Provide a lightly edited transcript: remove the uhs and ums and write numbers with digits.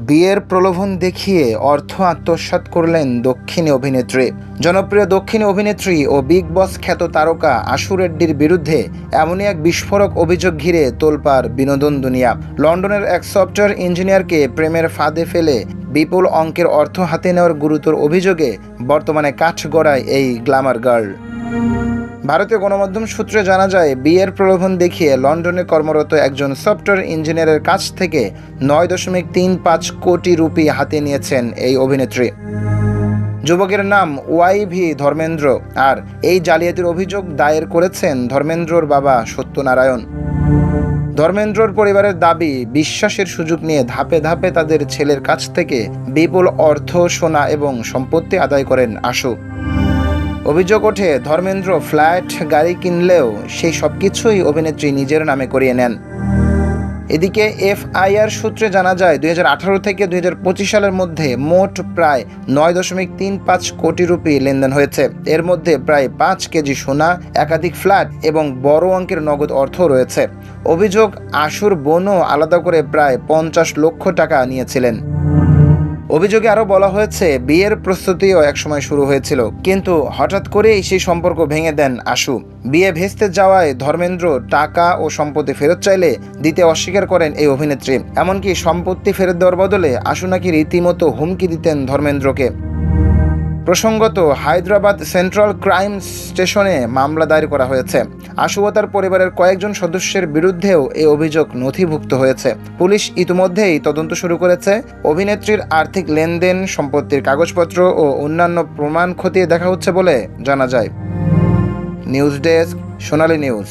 বিয়ের প্রলোভন দেখিয়ে অর্থ আত্মসাৎ করলেন দক্ষিণী অভিনেত্রী। জনপ্রিয় দক্ষিণী অভিনেত্রী ও বিগ বস খ্যাত তারকা আশু রেড্ডির বিরুদ্ধে এমনই এক বিস্ফোরক অভিযোগ ঘিরে তোলপাড় বিনোদন দুনিয়া। লন্ডনের এক সফটওয়্যার ইঞ্জিনিয়ারকে প্রেমের ফাঁদে ফেলে বিপুল অঙ্কের অর্থ হাতে নেওয়ার গুরুতর অভিযোগে বর্তমানে কাঠগড়ায় এই গ্ল্যামার গার্ল। ভারতীয় গণমাধ্যম সূত্রে জানা যায়, বিয়ের প্রলোভন দেখিয়ে লন্ডনে কর্মরত একজন সফটওয়্যার ইঞ্জিনিয়ারের কাছ থেকে 9.35 কোটি রুপি হাতে নিয়েছেন এই অভিনেত্রী। যুবকের নাম ওয়াইভি ধর্মেন্দ্র, আর এই জালিয়াতির অভিযোগ দায়ের করেছেন ধর্মেন্দ্রর বাবা সত্যনারায়ণ। ধর্মেন্দ্রর পরিবারের দাবি, বিশ্বাসের সুযোগ নিয়ে ধাপে ধাপে তাদের ছেলের কাছ থেকে বিপুল অর্থ, সোনা এবং সম্পত্তি আদায় করেন আশু। অভিযোগ ওঠে, ধর্মেন্দ্র ফ্ল্যাট, গাড়ি কিনলেও সেই সবকিছুই অভিনেত্রী নিজের নামে করিয়ে নেন। এদিকে এফআইআর সূত্রে জানা যায়, 2018 থেকে 2025 সালের মধ্যে মোট প্রায় 9.35 কোটি রুপি লেনদেন হয়েছে। এর মধ্যে প্রায় 5 কেজি সোনা, একাধিক ফ্ল্যাট এবং বড় অঙ্কের নগদ অর্থ রয়েছে। অভিযোগ, আশুর বোনও আলাদা করে প্রায় 50 লক্ষ টাকা নিয়েছিলেন। অভিযোগে আরও বলা হয়েছে, বিয়ের প্রস্তুতিও একসময় শুরু হয়েছিল, কিন্তু হঠাৎ করেই সেই সম্পর্ক ভেঙে দেন আশু। বিয়ে ভেস্তে যাওয়ায় ধর্মেন্দ্র টাকা ও সম্পত্তি ফেরত চাইলে দিতে অস্বীকার করেন এই অভিনেত্রী। এমনকি সম্পত্তি ফেরত দেওয়ার বদলে আশু নাকি রীতিমতো হুমকি দিতেন ধর্মেন্দ্রকে। প্রসঙ্গত, হায়দ্রাবাদ সেন্ট্রাল ক্রাইম স্টেশনে মামলা দায়ের করা হয়েছে। আশু ও তার পরিবারের কয়েকজন সদস্যের বিরুদ্ধেও এই অভিযোগ নথিভুক্ত হয়েছে। পুলিশ ইতিমধ্যেই তদন্ত শুরু করেছে। অভিনেত্রীর আর্থিক লেনদেন, সম্পত্তির কাগজপত্র ও অন্যান্য প্রমাণ খতিয়ে দেখা হচ্ছে বলে জানা যায়। নিউজ ডেস্ক, সোনালী নিউজ।